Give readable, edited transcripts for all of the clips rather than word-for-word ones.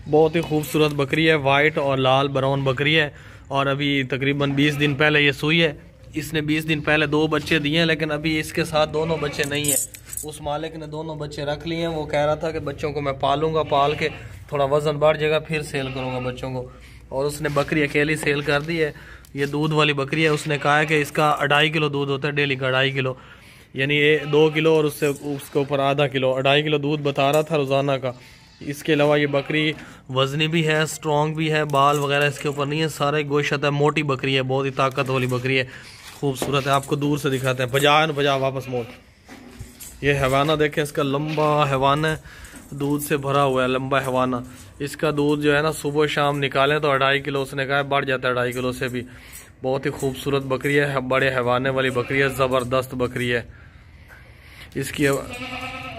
बहुत ही खूबसूरत बकरी है, वाइट और लाल ब्राउन बकरी है। और अभी तकरीबन 20 दिन पहले ये सुई है। इसने 20 दिन पहले 2 बच्चे दिए हैं, लेकिन अभी इसके साथ दोनों बच्चे नहीं हैं। उस मालिक ने दोनों बच्चे रख लिए हैं। वो कह रहा था कि बच्चों को मैं पालूंगा, पाल के थोड़ा वजन बढ़ जाएगा फिर सेल करूंगा बच्चों को। और उसने बकरी अकेली सेल कर दी है। ये दूध वाली बकरी है। उसने कहा है कि इसका 2.5 किलो दूध होता है डेली का, 2.5 किलो, यानी ये 2 किलो और उसके ऊपर आधा किलो, 2.5 किलो दूध बता रहा था रोज़ाना का। इसके अलावा ये बकरी वजनी भी है, स्ट्रॉन्ग भी है, बाल वगैरह इसके ऊपर नहीं है, सारे गोश्त है, मोटी बकरी है, बहुत ही ताकत वाली बकरी है, खूबसूरत है। आपको दूर से दिखाते हैं। बजा वापस मोड़। ये हैवाना देखें, इसका लंबा हैवाना है, दूध से भरा हुआ है, लंबा हैवाना। इसका दूध जो है ना सुबह शाम निकालें तो 2.5 किलो, उसने कहा बढ़ जाता है 2.5 किलो से भी। बहुत ही खूबसूरत बकरी है, बड़े हैवाने वाली बकरी है, ज़बरदस्त बकरी है। इसकी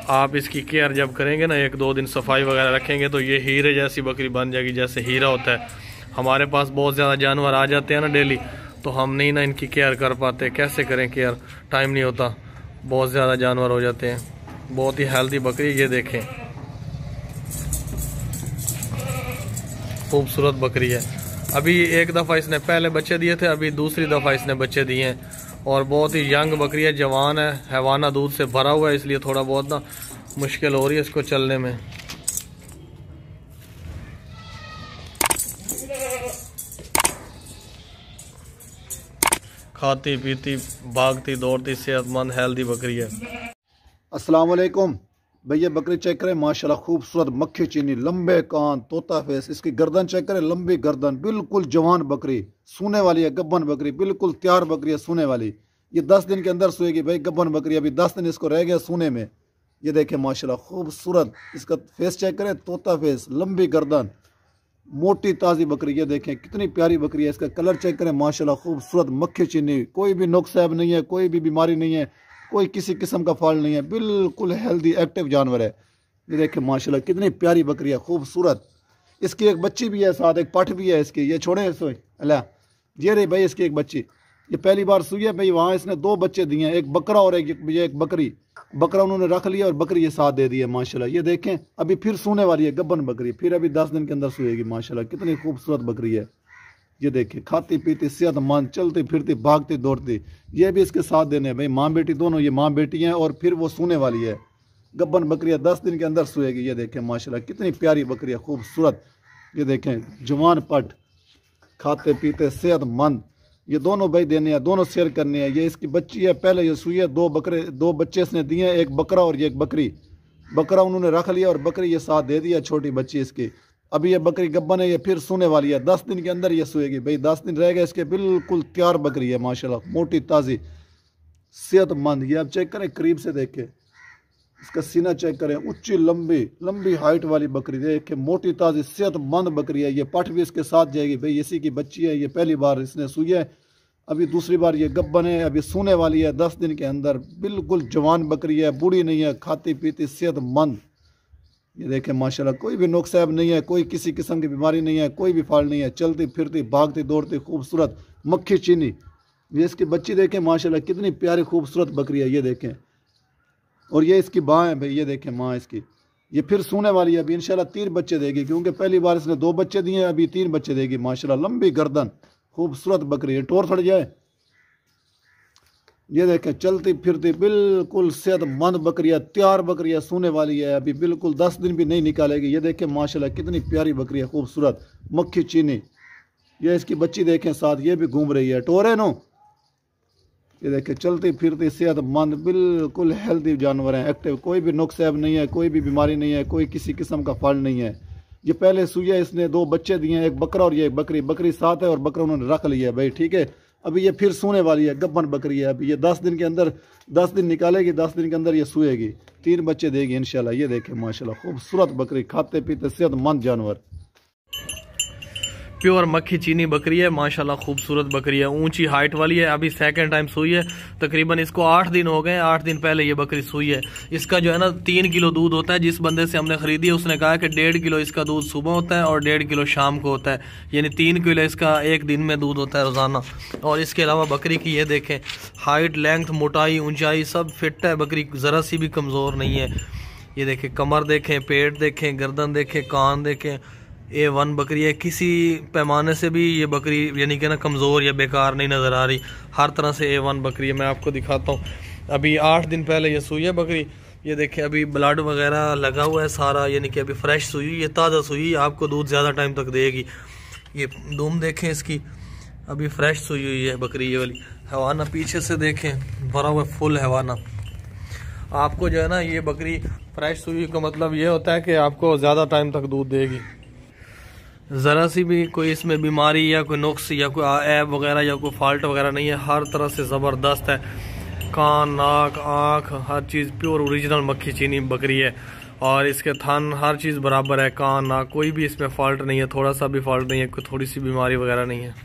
आप इसकी केयर जब करेंगे ना, 1-2 दिन सफाई वगैरह रखेंगे तो ये हीरे जैसी बकरी बन जाएगी, जैसे हीरा होता है। हमारे पास बहुत ज़्यादा जानवर आ जाते हैं ना डेली, तो हम नहीं ना इनकी केयर कर पाते। कैसे करें केयर, टाइम नहीं होता, बहुत ज़्यादा जानवर हो जाते हैं। बहुत ही हेल्दी बकरी, ये देखें खूबसूरत बकरी है। अभी एक दफ़ा इसने पहले बच्चे दिए थे, अभी दूसरी दफ़ा इसने बच्चे दिए हैं। और बहुत ही यंग बकरी है, जवान है, हैवाना दूध से भरा हुआ है, इसलिए थोड़ा बहुत ना मुश्किल हो रही है इसको चलने में। खाती पीती भागती दौड़ती सेहतमंद हेल्दी बकरी है। अस्सलाम वालेकुम भैया, बकरी चेक करें माशाल्लाह, खूबसूरत मक्खी चीनी, लंबे कान, तोता फेस। इसकी गर्दन चेक करें, लंबी गर्दन, बिल्कुल जवान बकरी, सूने वाली है, गब्बन बकरी, बिल्कुल तैयार बकरी है सूने वाली। ये 10 दिन के अंदर सोएगी भाई, गब्बन बकरी। अभी 10 दिन इसको रह गया सूने में। ये देखें माशाल्लाह खूबसूरत, इसका फेस चेक करें, तोता फेस, लंबी गर्दन, मोटी ताज़ी बकरी। ये देखें कितनी प्यारी बकरी है। इसका कलर चेक करें माशाल्लाह, खूबसूरत मक्खी चीनी, कोई भी नुक्स ऐब नहीं है, कोई भी बीमारी नहीं है, कोई किसी किस्म का फॉल्ट नहीं है, बिल्कुल हेल्दी एक्टिव जानवर है। ये देखें माशाल्लाह कितनी प्यारी बकरी है, खूबसूरत। इसकी एक बच्ची भी है साथ, एक पठ भी है इसकी। ये छोड़े सोई अल्लाह, ये रही भाई इसकी एक बच्ची। ये पहली बार सुई है भाई। वहाँ इसने 2 बच्चे दिए हैं, एक बकरा और एक बकरी। बकरा उन्होंने रख लिया और बकरी ये साथ दे दी है माशाल्लाह। ये देखें अभी फिर सूने वाली है, गब्बन बकरी, फिर अभी 10 दिन के अंदर सोएगी माशाल्लाह। कितनी खूबसूरत बकरी है। ये देखिए खाती पीती सेहतमंद, चलती फिरती भागती दौड़ती। ये भी इसके साथ देने भाई, माँ बेटी दोनों, ये माँ बेटी हैं और फिर वो सूने वाली है, गब्बन बकरी है, 10 दिन के अंदर सोएगी। ये देखें माशाल्लाह कितनी प्यारी बकरी है, खूबसूरत। ये देखें जवान पट, खाते पीते सेहतमंद। ये दोनों भाई देने हैं, दोनों शेयर करने हैं। ये इसकी बच्ची है, पहले ये सुई है, 2 बच्चे इसने दिए हैं, एक बकरा और ये एक बकरी। बकरा उन्होंने रख लिया और बकरी ये साथ दे दिया, छोटी बच्ची इसकी। अभी ये बकरी गब्बन है, ये फिर सोने वाली है, 10 दिन के अंदर ये सोएगी भाई। 10 दिन रह गए इसके, बिल्कुल तैयार बकरी है माशाल्लाह, मोटी ताज़ी सेहतमंद। ये आप चेक करें, करीब से देखें, इसका सीना चेक करें, ऊंची लंबी हाइट वाली बकरी। देखें मोटी ताज़ी सेहतमंद बकरी है। ये पठ भी इसके साथ जाएगी भाई, इसी की बच्ची है। ये पहली बार इसने सुई है, अभी दूसरी बार ये गब्बन है, अभी सोने वाली है 10 दिन के अंदर। बिल्कुल जवान बकरी है, बूढ़ी नहीं है, खाती पीती सेहतमंद। ये देखें माशाल्लाह कोई भी नुक्स ऐब नहीं है, कोई किसी किस्म की बीमारी नहीं है, कोई भी फॉल्ट नहीं है, चलती फिरती भागती दौड़ती खूबसूरत मक्खी चीनी। ये इसकी बच्ची देखें माशाल्लाह कितनी प्यारी खूबसूरत बकरी है। ये देखें, और ये इसकी माँ है भाई। ये देखें माँ इसकी, ये फिर सोने वाली है, अभी इंशाल्लाह 3 बच्चे देगी, क्योंकि पहली बार इसने 2 बच्चे दिए हैं, अभी 3 बच्चे देगी माशाल्लाह। लंबी गर्दन, खूबसूरत बकरी है, टोर थड़ जाए। ये देखें चलती फिरती बिल्कुल सेहतमंद बकरी है, तैयार बकरी है, सोने वाली है, अभी बिल्कुल 10 दिन भी नहीं निकालेगी। ये देखें माशाल्लाह कितनी प्यारी बकरी है, खूबसूरत मक्खी चीनी। ये इसकी बच्ची देखें साथ, ये भी घूम रही है, टोर है नो। ये देखें चलती फिरती सेहतमंद, बिल्कुल हेल्दी जानवर हैं, एक्टिव, कोई भी नुक्स ऐब नहीं है, कोई भी बीमारी नहीं है, कोई किसी किस्म का फॉल्ट नहीं है। ये पहले सुई है, इसने 2 बच्चे दिए हैं, एक बकरा और ये एक बकरी। बकरी साथ है और बकरा उन्होंने रख लिया है भाई, ठीक है। अभी ये फिर सोने वाली है, गब्बन बकरी है। अभी ये 10 दिन के अंदर, 10 दिन निकालेगी, 10 दिन के अंदर ये सोएगी, 3 बच्चे देगी इंशाल्लाह। ये देखें माशाल्लाह खूबसूरत बकरी, खाते पीते सेहतमंद जानवर। प्योर मक्खी चीनी बकरी है माशाल्लाह, खूबसूरत बकरी है, ऊंची हाइट वाली है। अभी 2nd टाइम सुई है, तकरीबन इसको 8 दिन हो गए। 8 दिन पहले ये बकरी सुई है। इसका जो है ना 3 किलो दूध होता है। जिस बंदे से हमने खरीदी है उसने कहा कि 1.5 किलो इसका दूध सुबह होता है और 1.5 किलो शाम को होता है, यानी 3 किलो इसका एक दिन में दूध होता है रोज़ाना। और इसके अलावा बकरी की ये देखें हाइट, लेंथ, मोटाई, ऊंचाई सब फिट है बकरी, ज़रा सी भी कमज़ोर नहीं है। ये देखें कमर देखें, पेट देखें, गर्दन देखें, कान देखें, A1 बकरी है, किसी पैमाने से भी ये बकरी यानी कि ना कमज़ोर या बेकार नहीं नज़र आ रही, हर तरह से A1 बकरी है। मैं आपको दिखाता हूँ, अभी 8 दिन पहले ये सूई है बकरी। ये देखें अभी ब्लड वगैरह लगा हुआ है सारा, यानी कि अभी फ्रेश सूई, ये ताज़ा सूई, आपको दूध ज़्यादा टाइम तक देगी। ये दूम देखें इसकी, अभी फ्रेश सूई हुई है बकरी ये वाली। हवाना पीछे से देखें भरा हुआ फुल हवाना। आपको जो है ना ये बकरी फ्रेश सूई का मतलब ये होता है कि आपको ज़्यादा टाइम तक दूध देगी। ज़रा सी भी कोई इसमें बीमारी या कोई नुक्स या कोई ऐब वगैरह या कोई फॉल्ट वगैरह नहीं है, हर तरह से ज़बरदस्त है। कान, नाक, आँख, हर चीज़ प्योर ओरिजिनल मक्खी चीनी बकरी है। और इसके थन हर चीज़ बराबर है, कान, नाक, कोई भी इसमें फॉल्ट नहीं है, थोड़ा सा भी फॉल्ट नहीं है, कोई थोड़ी सी बीमारी वगैरह नहीं है।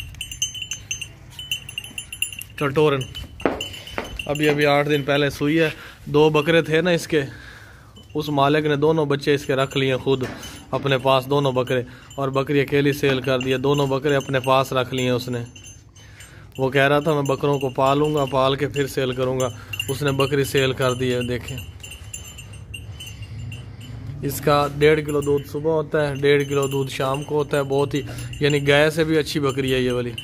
चटोरन अभी 8 दिन पहले सूई है। 2 बकरे थे ना इसके, उस मालिक ने दोनों बच्चे इसके रख लिए खुद अपने पास, दोनों बकरे, और बकरी अकेली सेल कर दिया। दोनों बकरे अपने पास रख लिए उसने। वो कह रहा था मैं बकरों को पालूंगा, पाल के फिर सेल करूंगा, उसने बकरी सेल कर दी है। देखें इसका 1.5 किलो दूध सुबह होता है, 1.5 किलो दूध शाम को होता है। बहुत ही यानी गाय से भी अच्छी बकरी है ये वाली।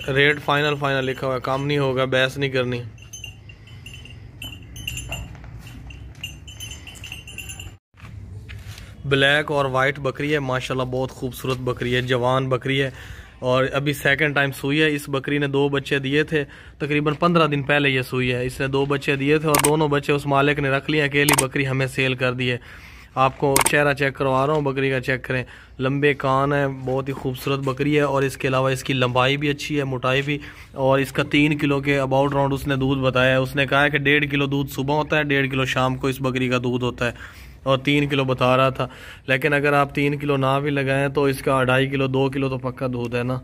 रेट फाइनल लिखा हुआ है, काम नहीं होगा, बहस नहीं करनी। ब्लैक और वाइट बकरी है, माशाल्लाह बहुत खूबसूरत बकरी है, जवान बकरी है। और अभी सेकंड टाइम सूई है। इस बकरी ने 2 बच्चे दिए थे, तकरीबन 15 दिन पहले ये सूई है। इसने 2 बच्चे दिए थे और दोनों बच्चे उस मालिक ने रख लिए, अकेली बकरी हमें सेल कर दी है। आपको चेहरा चेक करवा रहा हूँ बकरी का, चेक करें, लंबे कान है, बहुत ही खूबसूरत बकरी है। और इसके अलावा इसकी लंबाई भी अच्छी है, मोटाई भी। और इसका 3 किलो के अबाउट राउंड उसने दूध बताया है। उसने कहा है कि 1.5 किलो दूध सुबह होता है, 1.5 किलो शाम को इस बकरी का दूध होता है। और 3 किलो बता रहा था, लेकिन अगर आप 3 किलो ना भी लगाएं तो इसका 2.5 किलो 2 किलो तो पक्का दूध है ना।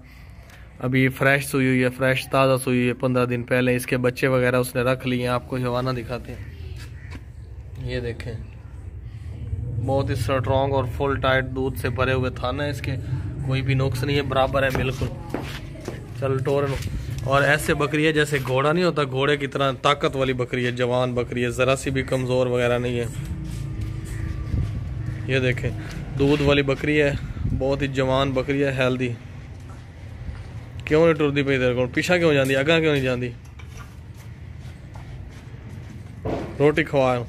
अभी फ्रेश सूई हुई है, फ्रेश ताज़ा सूई हुई है, 15 दिन पहले। इसके बच्चे वगैरह उसने रख लिए हैं। आपको हवाना दिखाते हैं, ये देखें, बहुत ही स्ट्रॉन्ग और फुल टाइट दूध से भरे हुए थाना है इसके, कोई भी नुक्स नहीं है, बराबर है बिल्कुल। चल टोरन। और ऐसे बकरी है जैसे घोड़ा नहीं होता, घोड़े की तरह ताकत वाली बकरी है, जवान बकरी है, ज़रा सी भी कमज़ोर वगैरह नहीं है। ये देखें दूध वाली बकरी है, बहुत ही जवान बकरी है, हेल्दी। क्यों नहीं टुरदी पई तेरे को, पीछा क्यों जाती, अगा क्यों नहीं जाती, रोटी खवाओ।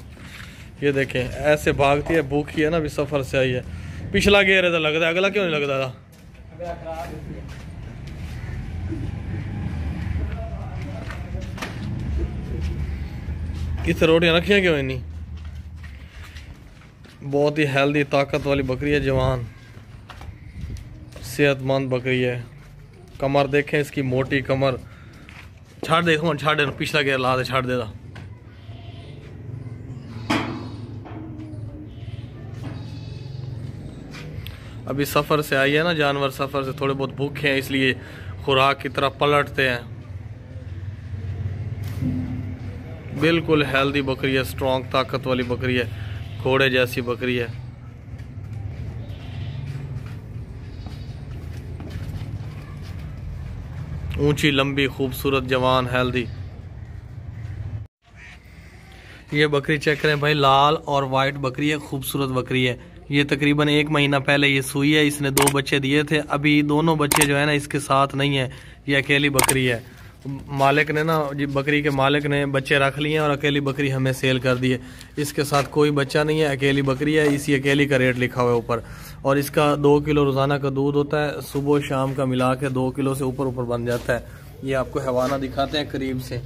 ये देखें ऐसे भागती है, भूखी है ना, अभी सफ़र से आई है। पिछला गेर है तो लगता है, अगला क्यों नहीं लगता था। किस रोटियां रखियां क्यों नहीं। बहुत ही हेल्दी ताकत वाली बकरी है, जवान सेहतमंद बकरी है। कमर देखें इसकी, मोटी कमर। छाड़ देखो, छाड़ दे, पिछला गेर ला दे, छाड़ देगा। अभी सफ़र से आई है ना, जानवर सफ़र से थोड़े बहुत भूखे हैं, इसलिए खुराक की तरफ पलटते हैं। बिल्कुल हेल्दी बकरी है, स्ट्रॉन्ग ताकत वाली बकरी है, घोड़े जैसी बकरी है। ऊंची, लंबी, खूबसूरत, जवान, हेल्दी। ये बकरी चेक करें भाई, लाल और वाइट बकरी है, खूबसूरत बकरी है। ये तकरीबन 1 महीना पहले ये सूई है। इसने 2 बच्चे दिए थे, अभी दोनों बच्चे जो है ना इसके साथ नहीं है, ये अकेली बकरी है। मालिक ने ना, बकरी के मालिक ने बच्चे रख लिए और अकेली बकरी हमें सेल कर दी है। इसके साथ कोई बच्चा नहीं है, अकेली बकरी है। इसी अकेली का रेट लिखा हुआ है ऊपर। और इसका 2 किलो रोज़ाना का दूध होता है, सुबह शाम का मिला के 2 किलो से ऊपर बन जाता है। ये आपको हवाना दिखाते हैं करीब से।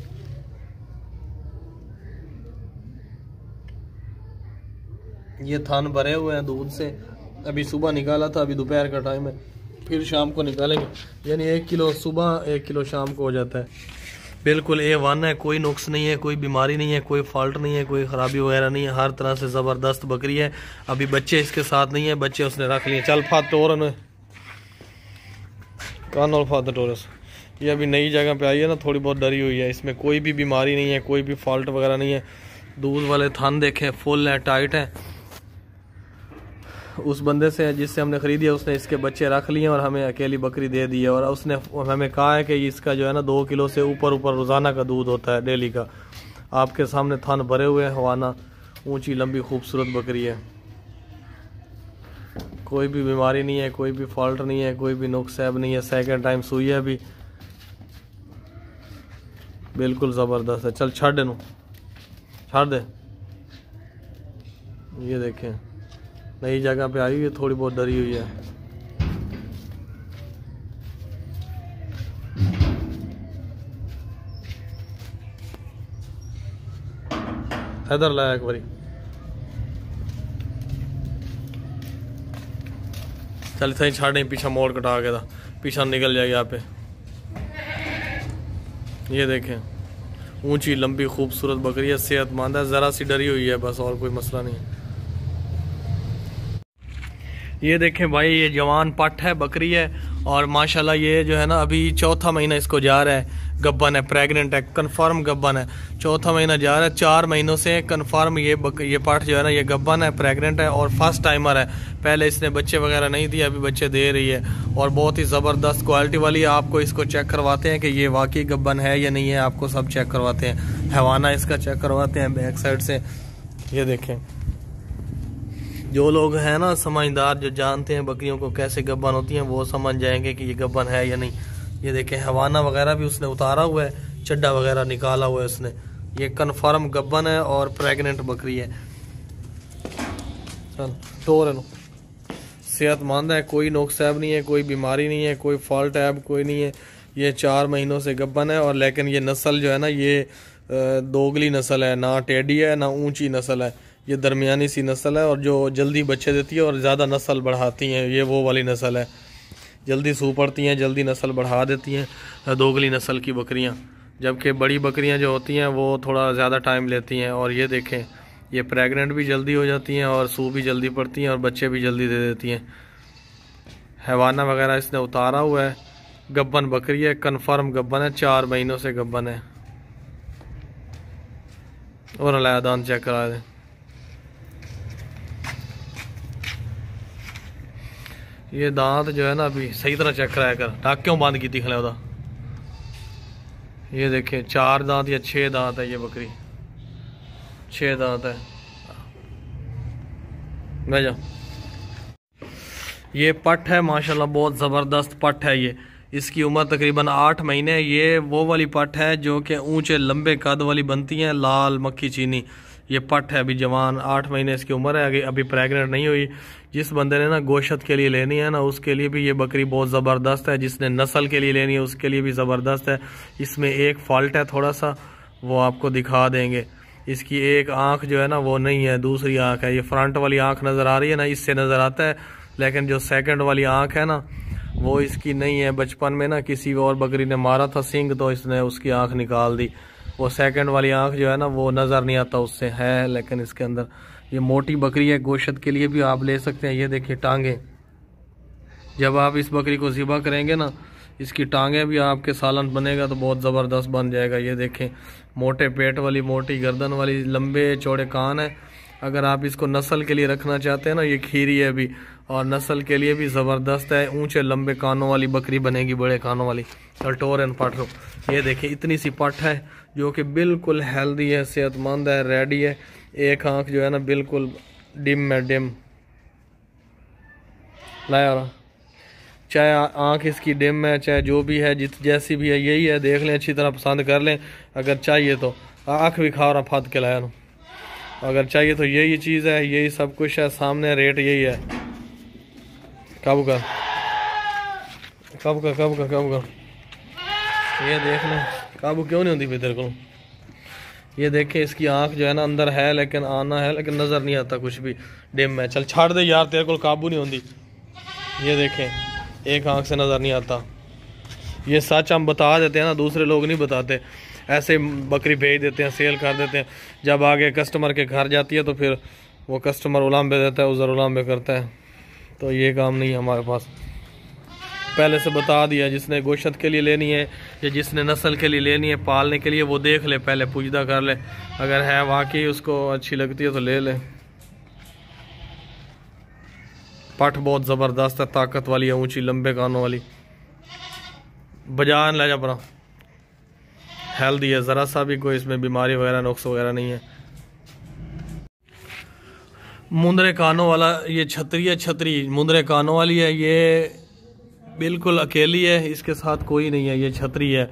ये थान भरे हुए हैं दूध से, अभी सुबह निकाला था, अभी दोपहर का टाइम है, फिर शाम को निकालेंगे। यानी 1 किलो सुबह 1 किलो शाम को हो जाता है। बिल्कुल A1 है, कोई नुक्स नहीं है, कोई बीमारी नहीं है, कोई फॉल्ट नहीं है, कोई ख़राबी वगैरह नहीं है, हर तरह से ज़बरदस्त बकरी है। अभी बच्चे इसके साथ नहीं है, बच्चे उसने रख लिए। चल फात टोरन कान और फात टोरस। ये अभी नई जगह पे आई है ना, थोड़ी बहुत डरी हुई है। इसमें कोई भी बीमारी नहीं है, कोई भी फॉल्ट वगैरह नहीं है। दूध वाले थान देखें, फुल है, टाइट है। उस बंदे से जिससे हमने ख़रीदी है, उसने इसके बच्चे रख लिए और हमें अकेली बकरी दे दी है। और उसने हमें कहा है कि इसका जो है ना 2 किलो से ऊपर रोज़ाना का दूध होता है, डेली का। आपके सामने थान भरे हुए हैं, हवाना, ऊंची, लंबी, खूबसूरत बकरी है। कोई भी बीमारी नहीं है, कोई भी फॉल्ट नहीं है, कोई भी नुक्स ऐब नहीं है। सेकंड टाइम सुई है अभी, बिल्कुल ज़बरदस्त है। चल छड़ इनू, छड़ दे। ये देखें नई जगह पे आई हुई है, थोड़ी बहुत डरी हुई है। इधर लाया एक बारी, चल सही छाड़ नहीं, पीछा मोड़ कटा के था, पीछा निकल जाएगा यहाँ पे। ये देखें ऊंची लंबी खूबसूरत बकरी है, सेहतमंद है, ज़रा सी डरी हुई है बस, और कोई मसला नहीं है। ये देखें भाई ये जवान पट है, बकरी है, और माशाल्लाह ये जो है ना अभी चौथा महीना इसको जा रहा है, गब्बन है, प्रेग्नेंट है, कंफर्म गब्बन है, चौथा महीना जा रहा है। 4 महीनों से कंफर्म ये पट जो है ना ये गब्बन है, प्रेग्नेंट है और फर्स्ट टाइमर है। पहले इसने बच्चे वगैरह नहीं दिए, अभी बच्चे दे रही है और बहुत ही ज़बरदस्त क्वालिटी वाली है। आपको इसको चेक करवाते हैं कि ये वाकई गब्बन है या नहीं है, आपको सब चेक करवाते हैं। हैवाना इसका चेक करवाते हैं बैक साइड से। ये देखें जो लोग हैं ना समझदार, जो जानते हैं बकरियों को कैसे गब्बन होती हैं, वो समझ जाएंगे कि ये गब्बन है या नहीं। ये देखें हवाना वगैरह भी उसने उतारा हुआ है, चड्डा वगैरह निकाला हुआ है उसने। ये कन्फर्म गब्बन है और प्रेग्नेंट बकरी है। चल टोर है, सेहतमंद है, कोई नुक्सैब नहीं है, कोई बीमारी नहीं है, कोई फॉल्ट ऐब कोई नहीं है। ये 4 महीनों से गब्बन है और लेकिन ये नस्ल जो है ना ये दोगली नस्ल है, ना टेढ़ी है ना ऊंची नस्ल है, ये दरमियानी सी नस्ल है। और जो जल्दी बच्चे देती है और ज़्यादा नस्ल बढ़ाती हैं, ये वो वाली नस्ल है, जल्दी सू पड़ती हैं, जल्दी नस्ल बढ़ा देती हैं दोगली नस्ल की बकरियां। जबकि बड़ी बकरियां जो होती हैं वो थोड़ा ज़्यादा टाइम लेती हैं। और ये देखें ये प्रेग्नेंट भी जल्दी हो जाती हैं और सू भी जल्दी पड़ती हैं और बच्चे भी जल्दी दे देती हैं। हैवाना वगैरह इसने उतारा हुआ है, गब्बन बकरी है, कन्फर्म गब्बन है, 4 महीनों से गब्बन है। और अलादान चेक करा दें। ये दांत जो है ना अभी सही तरह चेक कराया कर, टाक क्यों बंद की थी खले उदा। ये देखें 4 दांत या 6 दांत है ये बकरी, 6 दांत है। मैं जा ये पट है माशाल्लाह, बहुत ज़बरदस्त पट है ये। इसकी उम्र तकरीबन 8 महीने है। ये वो वाली पट है जो कि ऊंचे लंबे कद वाली बनती हैं, लाल मक्खी चीनी। ये पट है अभी जवान, 8 महीने इसकी उम्र है, अभी प्रेग्नेंट नहीं हुई। जिस बंदे ने ना गोश्त के लिए लेनी है ना उसके लिए भी ये बकरी बहुत ज़बरदस्त है, जिसने नस्ल के लिए लेनी है उसके लिए भी ज़बरदस्त है। इसमें एक फॉल्ट है थोड़ा सा, वो आपको दिखा देंगे। इसकी एक आँख जो है ना वो नहीं है, दूसरी आँख है। ये फ्रंट वाली आँख नज़र आ रही है ना, इससे नज़र आता है, लेकिन जो सेकंड वाली आँख है ना वो इसकी नहीं है। बचपन में ना किसी और बकरी ने मारा था सींग, तो इसने उसकी आँख निकाल दी। वो सेकंड वाली आँख जो है ना वो नज़र नहीं आता उससे है, लेकिन इसके अंदर ये मोटी बकरी है, गोश्त के लिए भी आप ले सकते हैं। ये देखिए टांगे, जब आप इस बकरी को ज़िबा करेंगे ना इसकी टांगे भी आपके सालन बनेगा तो बहुत ज़बरदस्त बन जाएगा। ये देखें मोटे पेट वाली, मोटी गर्दन वाली, लंबे चौड़े कान है। अगर आप इसको नस्ल के लिए रखना चाहते हैं ना, ये खीरी है अभी और नस्ल के लिए भी ज़बरदस्त है। ऊंचे लंबे कानों वाली बकरी बनेगी, बड़े कानों वाली। टोर एंड पट रो, ये देखिए इतनी सी पट है जो कि बिल्कुल हेल्दी है, सेहतमंद है, रेडी है। एक आँख जो है ना बिल्कुल डिम है, डिम लाया, चाहे आँख इसकी डिम है चाहे जो भी है, जैसी भी है यही है। देख लें, अच्छी तरह पसंद कर लें। अगर चाहिए तो आँख भी खा रहा फाद के लाया ना, अगर चाहिए तो यही चीज़ है, यही सब कुछ है सामने, रेट यही है। काबू कर, काबू कर, काबू कर, काबू कर। ये देख लें, काबू क्यों नहीं होती फिर तेरे को। ये देखें इसकी आंख जो है ना अंदर है लेकिन आना है, लेकिन नज़र नहीं आता, कुछ भी डिम है। चल छाड़ दे यार, तेरे को काबू नहीं होती। ये देखें एक आंख से नज़र नहीं आता। ये सच हम बता देते हैं ना, दूसरे लोग नहीं बताते, ऐसे बकरी भेज देते हैं, सेल कर देते हैं। जब आगे कस्टमर के घर जाती है तो फिर वो कस्टमर उलाम्बे देता है, उधर उलाम्बे करता है। तो ये काम नहीं है हमारे पास, पहले से बता दिया। जिसने गोश्त के लिए लेनी है या जिसने नस्ल के लिए लेनी है, पालने के लिए, वो देख ले पहले, पुजदा कर ले। अगर है वाकई उसको अच्छी लगती है तो ले ले। पट बहुत ज़बरदस्त है, ताकत वाली है, ऊंची लंबे कानों वाली। बजान ले जा पड़ा, हेल्दी है, ज़रा सा भी कोई इसमें बीमारी वगैरह नुक्स वगैरह नहीं है। मुंदरे कानों वाला ये छतरी है, छतरी मुंदरे कानों वाली है। ये बिल्कुल अकेली है, इसके साथ कोई नहीं है। ये छतरी है,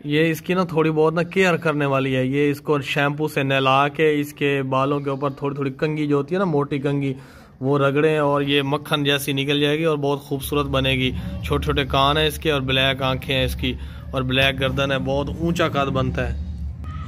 ये इसकी ना थोड़ी बहुत ना केयर करने वाली है। ये इसको शैम्पू से नहला के इसके बालों के ऊपर थोड़ी थोड़ी कंघी जो होती है ना, मोटी कंघी, वो रगड़ें और ये मक्खन जैसी निकल जाएगी और बहुत खूबसूरत बनेगी। छोटे छोटे कान है इसके और ब्लैक आंखें हैं इसकी और ब्लैक गर्दन है। बहुत ऊंचा कद बनता है।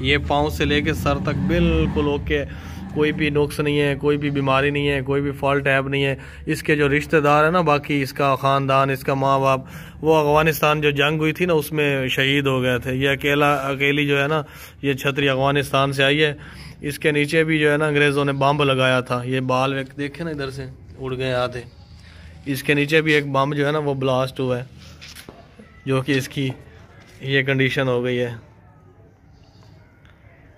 ये पाँव से लेके सर तक बिल्कुल ओके, कोई भी नुक्स नहीं है, कोई भी बीमारी नहीं है, कोई भी फॉल्ट ऐप नहीं है। इसके जो रिश्तेदार है ना, बाकी इसका ख़ानदान, इसका माँ बाप, वो अफ़गानिस्तान जो जंग हुई थी ना उसमें शहीद हो गए थे। ये अकेली जो है ना, ये छतरी अफ़गानिस्तान से आई है। इसके नीचे भी जो है ना अंग्रेज़ों ने बम लगाया था। ये बाल देखे ना इधर से उड़ गए आते। इसके नीचे भी एक बम जो है ना वो ब्लास्ट हुआ है, जो कि इसकी ये कंडीशन हो गई है।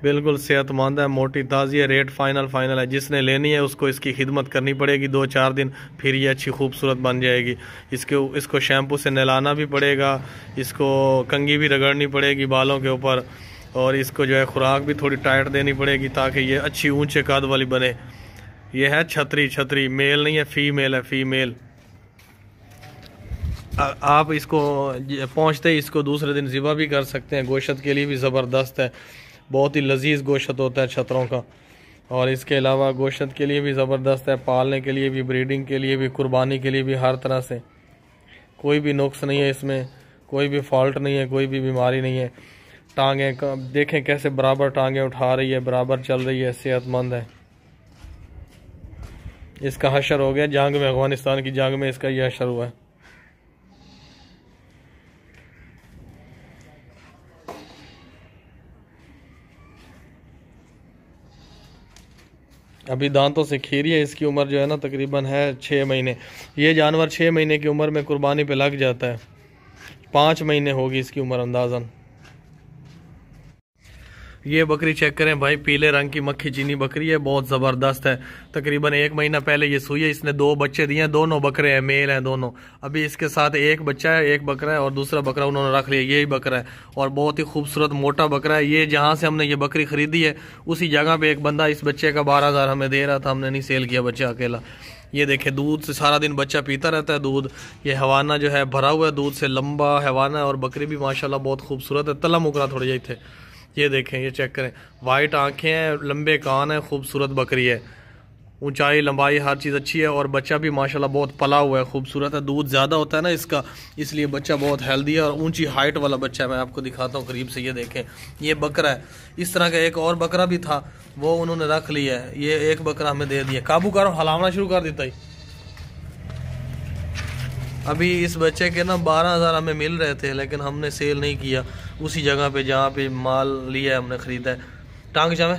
बिल्कुल सेहतमंद है, मोटी ताज़ी है। रेट फाइनल है। जिसने लेनी है उसको इसकी खिदमत करनी पड़ेगी 2-4 दिन, फिर ये अच्छी खूबसूरत बन जाएगी। इसको शैम्पू से नहलाना भी पड़ेगा, इसको कंघी भी रगड़नी पड़ेगी बालों के ऊपर, और इसको जो है खुराक भी थोड़ी टाइट देनी पड़ेगी ताकि ये अच्छी ऊंचे कद वाली बने। ये है छतरी, मेल नहीं है, फीमेल है, फीमेल। आप इसको पहुँचते ही इसको दूसरे दिन ज़िबा भी कर सकते हैं। गोश्त के लिए भी ज़बरदस्त है, बहुत ही लजीज गोश्त होता है छतरों का। और इसके अलावा गोश्त के लिए भी ज़बरदस्त है, पालने के लिए भी, ब्रीडिंग के लिए भी, कुर्बानी के लिए भी, हर तरह से कोई भी नुक्स नहीं है इसमें, कोई भी फॉल्ट नहीं है, कोई भी बीमारी नहीं है। टांगें देखें कैसे बराबर टांगें उठा रही है, बराबर चल रही है, सेहतमंद है। इसका हशर हो गया जंग में, अफगानिस्तान की जंग में इसका यह हशर हुआ है। अभी दांतों से खीरी है। इसकी उम्र जो है ना तकरीबन है 6 महीने। ये जानवर 6 महीने की उम्र में कुर्बानी पे लग जाता है। 5 महीने होगी इसकी उम्र अंदाज़न। ये बकरी चेक करें भाई, पीले रंग की मक्खी चीनी बकरी है, बहुत ज़बरदस्त है। तकरीबन 1 महीना पहले ये सुई है। इसने 2 बच्चे दिए हैं, दोनों बकरे हैं, मेल हैं दोनों। अभी इसके साथ एक बच्चा है, एक बकरा है, और दूसरा बकरा उन्होंने रख लिया, यही बकरा है। और बहुत ही खूबसूरत मोटा बकरा है। ये जहाँ से हमने ये बकरी खरीदी है उसी जगह पे एक बंदा इस बच्चे का 12,000 हमें दे रहा था। हमने नहीं सेल किया बच्चा अकेला। ये देखें, दूध से सारा दिन बच्चा पीता रहता है दूध। ये हवाना जो है भरा हुआ है दूध से, लंबा हवाना है। और बकरी भी माशाल्लाह बहुत खूबसूरत है, तला मुकरा थोड़ी जाई थे। ये देखें, ये चेक करें, वाइट आंखें हैं, लंबे कान है, खूबसूरत बकरी है। ऊंचाई लंबाई हर चीज़ अच्छी है। और बच्चा भी माशाल्लाह बहुत पला हुआ है, खूबसूरत है। दूध ज़्यादा होता है ना इसका, इसलिए बच्चा बहुत हेल्दी है और ऊंची हाइट वाला बच्चा है। मैं आपको दिखाता हूँ करीब से। ये देखें, ये बकरा है। इस तरह का एक और बकरा भी था, वो उन्होंने रख लिया है। ये एक बकरा हमें दे दिया। काबू करो, हलावना शुरू कर देता ही। अभी इस बच्चे के ना 12,000 हमें मिल रहे थे, लेकिन हमने सेल नहीं किया। उसी जगह पे जहाँ पे माल लिया है हमने ख़रीदा है। टांग जावे,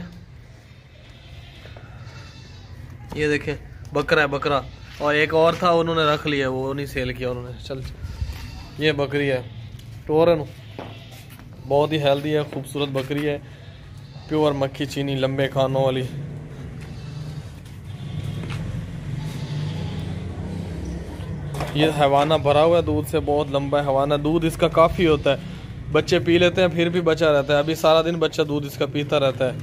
ये देखें, बकरा है, बकरा। और एक और था, उन्होंने रख लिया, वो नहीं सेल किया उन्होंने। चल, ये बकरी है टोरन, बहुत ही हेल्दी है, खूबसूरत बकरी है, प्योर मक्खी चीनी, लंबे खानों वाली। ये हवाना भरा हुआ है दूध से, बहुत लंबा हवाना। दूध इसका काफ़ी होता है, बच्चे पी लेते हैं, फिर भी बचा रहता है। अभी सारा दिन बच्चा दूध इसका पीता रहता है।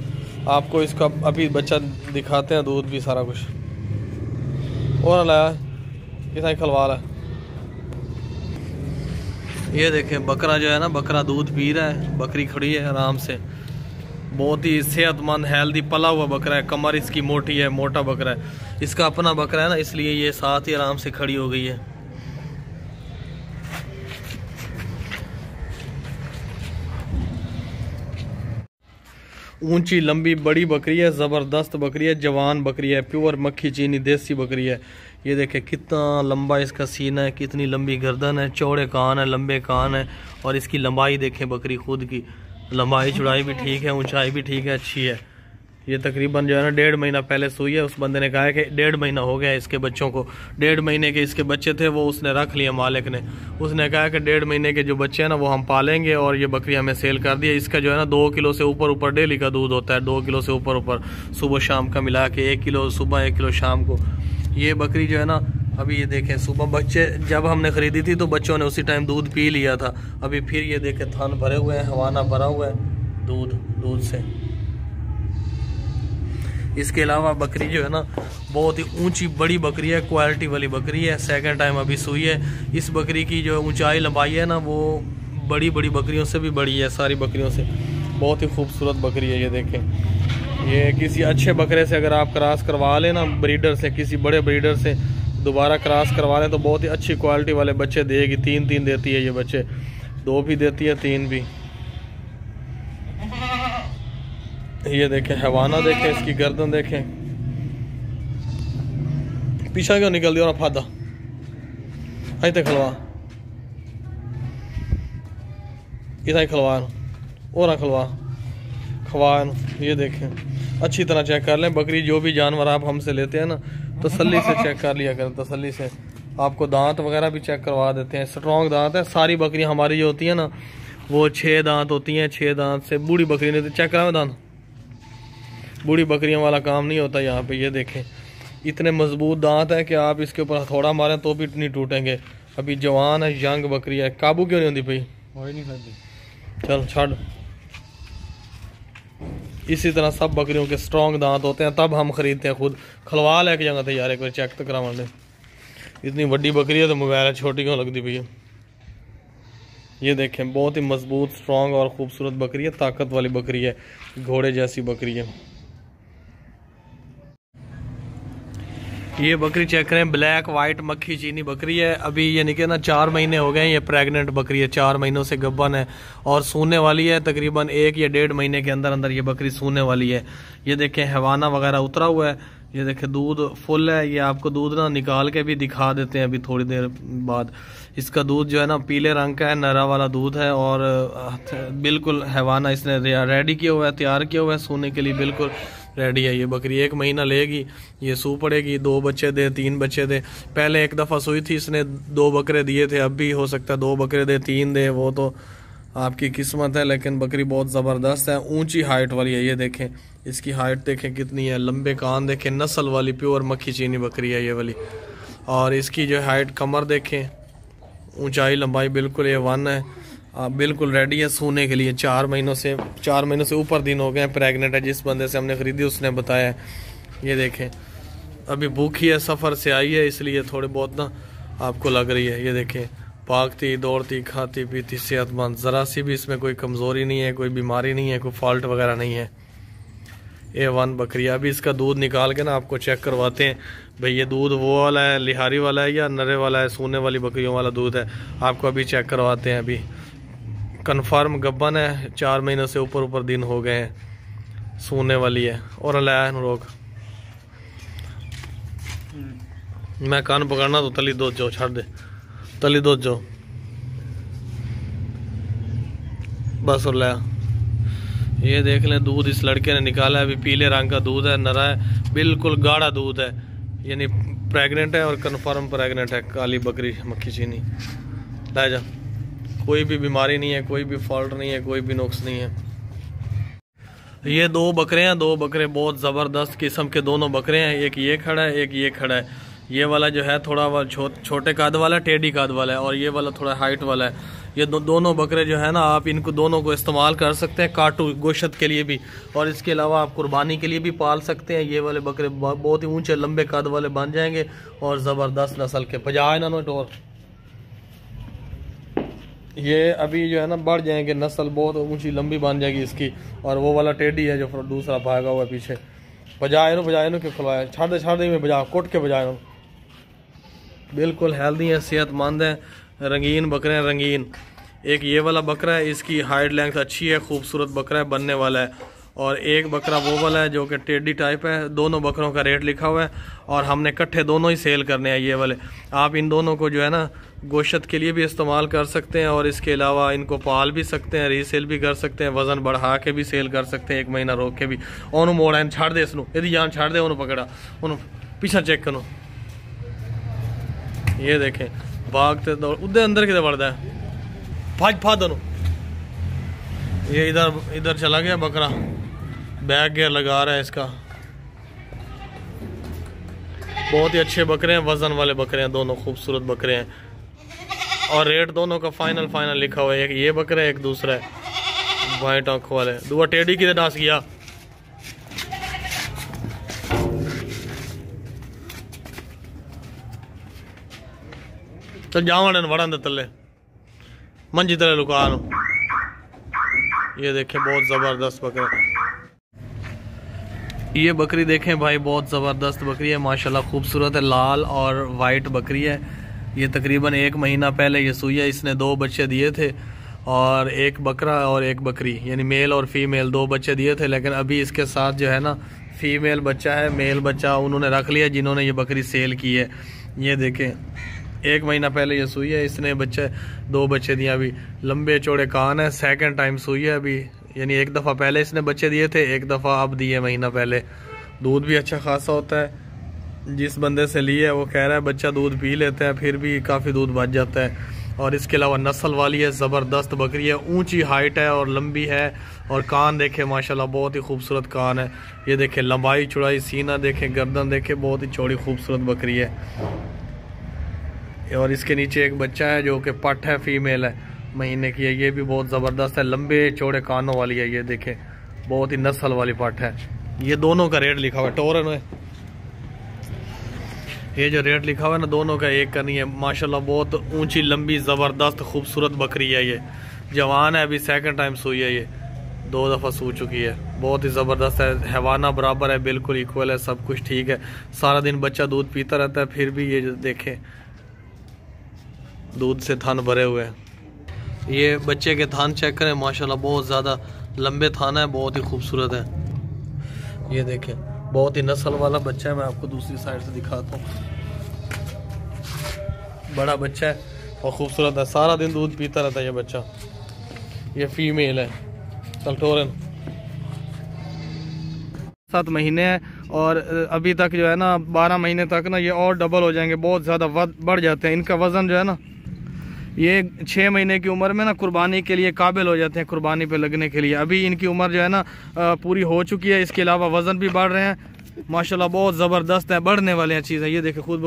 आपको इसका अभी बच्चा दिखाते हैं, दूध भी सारा कुछ। और लाया कितना खलवाल है। ये देखें, बकरा जो है ना, बकरा दूध पी रहा है, बकरी खड़ी है आराम से। बहुत ही सेहतमंद हेल्दी पला हुआ बकरा है। कमर इसकी मोटी है, मोटा बकरा है। इसका अपना बकरा है ना, इसलिए ये साथ ही आराम से खड़ी हो गई है। ऊंची लंबी बड़ी बकरी है, ज़बरदस्त बकरी है, जवान बकरी है, प्योर मक्खी चीनी देसी बकरी है। ये देखें कितना लंबा इसका सीना है, कितनी लंबी गर्दन है, चौड़े कान है, लंबे कान है। और इसकी लंबाई देखें, बकरी खुद की लंबाई चौड़ाई भी ठीक है, ऊंचाई भी ठीक है, अच्छी है। ये तकरीबन जो है ना 1.5 महीना पहले सुई है। उस बंदे ने कहा है कि 1.5 महीना हो गया इसके बच्चों को। 1.5 महीने के इसके बच्चे थे, वो उसने रख लिए मालिक ने। उसने कहा कि 1.5 महीने के जो बच्चे हैं ना वो हम पालेंगे और ये बकरी हमें सेल कर दिया। इसका जो है ना 2 किलो से ऊपर डेली का दूध होता है, 2 किलो से ऊपर सुबह शाम का मिला के 1 किलो सुबह 1 किलो शाम को। ये बकरी जो है ना, अभी ये देखें, सुबह बच्चे जब हमने ख़रीदी थी तो बच्चों ने उसी टाइम दूध पी लिया था। अभी फिर ये देखें, थान भरे हुए हैं, हवाना भरा हुआ है दूध से। इसके अलावा बकरी जो है ना बहुत ही ऊंची बड़ी बकरी है, क्वालिटी वाली बकरी है, सेकंड टाइम अभी सुई है। इस बकरी की जो ऊंचाई लंबाई है ना वो बड़ी बड़ी बकरियों से भी बड़ी है, सारी बकरियों से। बहुत ही खूबसूरत बकरी है। ये देखें, ये किसी अच्छे बकरे से अगर आप क्रॉस करवा लें ना, ब्रीडर से, किसी बड़े ब्रीडर से दोबारा क्रॉस करवा लें तो बहुत ही अच्छी क्वालिटी वाले बच्चे देगी। 3 देती है ये बच्चे, 2 भी देती है, 3 भी। ये देखें हैवाना, देखें इसकी गर्दन, देखें पीछा क्यों निकल दिया और फादा आई तक खलवा इतना ही खलवा और खवा। ये देखें अच्छी तरह चेक कर लें। बकरी जो भी जानवर आप हमसे लेते हैं ना तसल्ली से चेक कर लिया करें, तसल्ली से। आपको दांत वगैरह भी चेक करवा देते हैं, स्ट्रॉन्ग दांत है। सारी बकरियां हमारी जो होती है ना वो 6 दांत होती हैं, 6 दांत से। बूढ़ी बकरी ने चेक करा दांत, बूढ़ी बकरियों वाला काम नहीं होता यहाँ पे। ये देखें इतने मजबूत दांत है कि आप इसके ऊपर हथौड़ा मारें तो भी नहीं टूटेंगे। अभी जवान है, यंग बकरी है। काबू क्यों नहीं होती भाई? वही नहीं खाती, चल छड़। इसी तरह सब बकरियों के स्ट्रॉन्ग दांत होते हैं, तब हम खरीदते हैं खुद। खलवा लेके जाना था यार, एक बार चेक तो करवा दे। इतनी बड़ी बकरी है तो मोबाइल छोटी क्यों लगती भैया? ये देखें बहुत ही मजबूत, स्ट्रॉन्ग और खूबसूरत बकरी है, ताकत वाली बकरी है, घोड़े जैसी बकरी है। ये बकरी चेक करें, ब्लैक वाइट मक्खी चीनी बकरी है। अभी ये निकले ना 4 महीने हो गए हैं। ये प्रेग्नेंट बकरी है, 4 महीनों से गब्बन है और सूने वाली है। तकरीबन 1 या 1.5 महीने के अंदर अंदर ये बकरी सूने वाली है। ये देखें हैवाना वगैरह उतरा हुआ है। ये देखें दूध फुल है। ये आपको दूध ना निकाल के भी दिखा देते हैं अभी थोड़ी देर बाद। इसका दूध जो है ना पीले रंग का है, नरा वाला दूध है और बिल्कुल हैवाना इसने रेडी किया हुआ है, तैयार किया हुआ है सोने के लिए, बिल्कुल रेडी है। ये बकरी 1 महीना लेगी, ये सू पड़ेगी, 2 बच्चे दे, 3 बच्चे दे। पहले एक दफ़ा सुई थी, इसने 2 बकरे दिए थे। अब भी हो सकता है 2 बकरे दे, 3 दे, वो तो आपकी किस्मत है। लेकिन बकरी बहुत ज़बरदस्त है, ऊंची हाइट वाली है। ये देखें इसकी हाइट देखें कितनी है, लंबे कान देखें, नस्ल वाली प्योर मक्खी चीनी बकरी है ये वाली। और इसकी जो हाइट, कमर देखें, ऊंचाई लंबाई बिल्कुल A1 है। बिल्कुल रेडी है सोने के लिए। 4 महीनों से ऊपर दिन हो गए हैं, प्रेग्नेंट है। जिस बंदे से हमने ख़रीदी उसने बताया। ये देखें अभी भूखी है, सफ़र से आई है, इसलिए थोड़ी बहुत ना आपको लग रही है। ये देखें भागती, दौड़ती, खाती पीती, सेहतमंद, ज़रा सी भी इसमें कोई कमज़ोरी नहीं है, कोई बीमारी नहीं है, कोई फॉल्ट वगैरह नहीं है। A1 बकरी। अभी इसका दूध निकाल के ना आपको चेक करवाते हैं भाई ये दूध वो वाला है, लिहारी वाला है या नरे वाला है, सोने वाली बकरियों वाला दूध है। आपको अभी चेक करवाते हैं। अभी कन्फर्म गब्बन है, 4 महीनों से ऊपर दिन हो गए हैं, सोने वाली है। और लाया रोक मैं कान पकड़ना तो तली दूध जो छाड़ दे, तली दूध जो बस। और लाया ये देख लें दूध इस लड़के ने निकाला है। अभी पीले रंग का दूध है, नरा है, बिल्कुल गाढ़ा दूध है, यानी प्रेग्नेंट है और कन्फर्म प्रेग्नेंट है। काली बकरी मक्खी चीनी, ला जा। कोई भी बीमारी नहीं है, कोई भी फॉल्ट नहीं है, कोई भी नुक्स नहीं है। ये 2 बकरे हैं, 2 बकरे बहुत ज़बरदस्त किस्म के दोनों बकरे हैं। एक ये खड़ा है, एक ये खड़ा है। ये वाला जो है थोड़ा छोटे कद वाला है, टेढ़ी कद वाला है, और ये वाला थोड़ा हाइट वाला है। ये दोनों बकरे जो है ना आप इनको दोनों को इस्तेमाल कर सकते हैं, काटू गोश्त के लिए भी, और इसके अलावा आप कुर्बानी के लिए भी पाल सकते हैं। ये वाले बकरे बहुत ही ऊंचे लंबे कद वाले बन जाएंगे और ज़बरदस्त नस्ल के। पजा इन्होंने टोर ये अभी जो है ना बढ़ जाएंगे, नस्ल बहुत ऊंची लंबी बन जाएगी इसकी। और वो वाला टेडी है जो दूसरा भागा हुआ है पीछे। बजाए क्यों खुलवाया? छाड़ दे में बजा, कोट के बजाए। बिल्कुल हेल्दी है, सेहतमंद है, रंगीन बकरे हैं, रंगीन। एक ये वाला बकरा है, इसकी हाइट लेंथ अच्छी है, खूबसूरत बकरा है, बनने वाला है। और एक बकरा वो वाला है जो कि टेडी टाइप है। दोनों बकरों का रेट लिखा हुआ है और हमने इकट्ठे दोनों ही सेल करने हैं ये वाले। आप इन दोनों को जो है ना गोश्त के लिए भी इस्तेमाल कर सकते हैं और इसके अलावा इनको पाल भी सकते हैं, रीसेल भी कर सकते हैं, वज़न बढ़ा के भी सेल कर सकते हैं, 1 महीना रोक के भी। ओनू मोड़ा छाड़ दे, इसनू यदि जान छाड़ दे, उन्होंने पकड़ा, उन्होंने पीछा चेक करो। ये देखें भागते दौड़ उधर अंदर किधर बढ़ता है, फा दोनों। ये इधर चला गया बकरा, बैक गियर लगा रहा है इसका। बहुत ही अच्छे बकरे हैं, वजन वाले बकरे हैं, दोनों खूबसूरत बकरे हैं। और रेट दोनों का फाइनल लिखा हुआ है। एक ये बकरा है, एक दूसरा है वाइट आंखों वाले। दुआ टेडी किधर डांस किया, चल जावण वड़न दे तले मंजी तले लुका नो। ये देखें बहुत ज़बरदस्त बकरा। ये बकरी देखें भाई, बहुत ज़बरदस्त बकरी है माशाल्लाह, खूबसूरत है, लाल और वाइट बकरी है। ये तकरीबन 1 महीना पहले ये सुई है। इसने 2 बच्चे दिए थे, और एक बकरा और एक बकरी, यानी मेल और फीमेल 2 बच्चे दिए थे। लेकिन अभी इसके साथ जो है ना फीमेल बच्चा है, मेल बच्चा उन्होंने रख लिया जिन्होंने ये बकरी सेल की है। ये देखें 1 महीना पहले ये सुई है, इसने 2 बच्चे दिए। अभी लंबे चौड़े कान है, सेकंड टाइम सुई है अभी, यानी 1 दफ़ा पहले इसने बच्चे दिए थे, 1 दफ़ा अब दिए महीना पहले। दूध भी अच्छा खासा होता है। जिस बंदे से लिए है वो कह रहा है बच्चा दूध पी लेता है, फिर भी काफ़ी दूध बच जाता है। और इसके अलावा नस्ल वाली है, ज़बरदस्त बकरी है, ऊंची हाइट है और लंबी है। और कान देखे माशाल्लाह, बहुत ही खूबसूरत कान है। ये देखे लंबाई चौड़ाई, सीना देखे, गर्दन देखे, बहुत ही चौड़ी खूबसूरत बकरी है। और इसके नीचे एक बच्चा है जो कि पट है, फीमेल है, महीने की है। ये भी बहुत ज़बरदस्त है, लंबे चौड़े कानों वाली है। ये देखे बहुत ही नस्ल वाली पट है। ये दोनों का रेट लिखा हुआ है टोरन है। ये जो रेट लिखा हुआ है ना, दोनों का एक का नहीं है माशाल्लाह। बहुत ऊंची लंबी ज़बरदस्त खूबसूरत बकरी है। ये जवान है, अभी सेकंड टाइम सुई है। ये 2 दफ़ा सू चुकी है। बहुत ही ज़बरदस्त है, हैवाना बराबर है, बिल्कुल इक्वल है, सब कुछ ठीक है। सारा दिन बच्चा दूध पीता रहता है, फिर भी ये देखें दूध से थन भरे हुए हैं। ये बच्चे के थान चेक करें माशाल्लाह, बहुत ज़्यादा लंबे थान है, बहुत ही खूबसूरत है। ये देखें बहुत ही नस्ल वाला बच्चा है। मैं आपको दूसरी साइड से दिखाता हूँ। बड़ा बच्चा है और खूबसूरत है, सारा दिन दूध पीता रहता है ये बच्चा। ये फीमेल है, टोरन 7 महीने है। और अभी तक जो है ना 12 महीने तक ना ये और डबल हो जाएंगे, बहुत ज़्यादा बढ़ जाते हैं। इनका वज़न जो है ना, ये 6 महीने की उम्र में ना कुर्बानी के लिए काबिल हो जाते हैं, कुर्बानी पे लगने के लिए। अभी इनकी उम्र जो है ना पूरी हो चुकी है। इसके अलावा वज़न भी बढ़ रहे हैं माशाल्लाह, बहुत ज़बरदस्त है, बढ़ने वाले हैं चीज़ें। ये देखें खुद,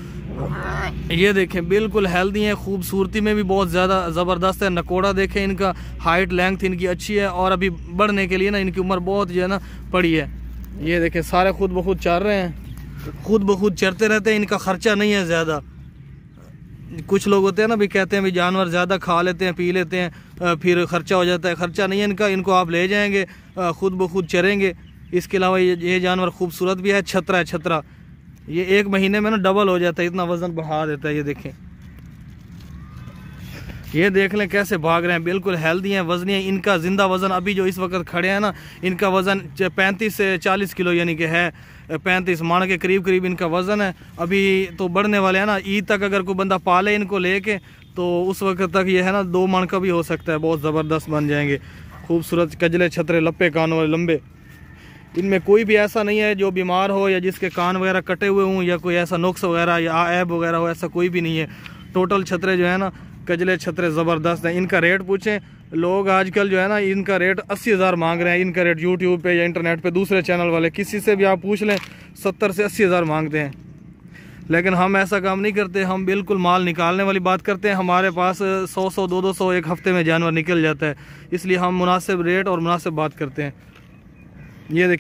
ये देखें बिल्कुल हेल्दी है, खूबसूरती में भी बहुत ज़्यादा ज़बरदस्त है। नकोड़ा देखें, इनका हाइट लेंथ इनकी अच्छी है, और अभी बढ़ने के लिए ना इनकी उम्र बहुत जो है ना पड़ी है। ये देखें सारे खुद ब खुद चर रहे हैं, खुद ब खुद चरते रहते हैं। इनका ख़र्चा नहीं है ज़्यादा। कुछ लोग होते हैं ना भी कहते हैं भी जानवर ज़्यादा खा लेते हैं, पी लेते हैं, फिर ख़र्चा हो जाता है। ख़र्चा नहीं है इनका, इनको आप ले जाएंगे, खुद ब खुद चरेंगे। इसके अलावा ये जानवर खूबसूरत भी है, छतरा है, छतरा। ये 1 महीने में ना डबल हो जाता है, इतना वज़न बढ़ा देता है। ये देखें, ये देख लें कैसे भाग रहे हैं, बिल्कुल हेल्दी हैं, वज़नी है। इनका ज़िंदा वज़न अभी जो इस वक्त खड़े हैं ना, इनका वज़न 35 से 40 किलो यानी कि है, 35 माण के करीब करीब इनका वज़न है। अभी तो बढ़ने वाले हैं ना, ईद तक अगर कोई बंदा पाले इनको लेके, तो उस वक्त तक ये है ना 2 मण का भी हो सकता है, बहुत ज़बरदस्त बन जाएंगे। खूबसूरत कजले, छतरे, लप्पे कानों वाले, लंबे। इनमें कोई भी ऐसा नहीं है जो बीमार हो या जिसके कान वगैरह कटे हुए हों या कोई ऐसा नुक्स वगैरह या ऐब वगैरह हो, ऐसा कोई भी नहीं है। टोटल छतरे जो है ना, कजले छतरे ज़बरदस्त हैं। इनका रेट पूछें लोग आजकल जो है ना, इनका रेट 80,000 मांग रहे हैं। इनका रेट यूट्यूब पे या इंटरनेट पे दूसरे चैनल वाले किसी से भी आप पूछ लें, 70 से 80,000 मांगते हैं। लेकिन हम ऐसा काम नहीं करते, हम बिल्कुल माल निकालने वाली बात करते हैं। हमारे पास 100 200 एक हफ्ते में जानवर निकल जाता है, इसलिए हम मुनासिब रेट और मुनासिब बात करते हैं। ये देखें।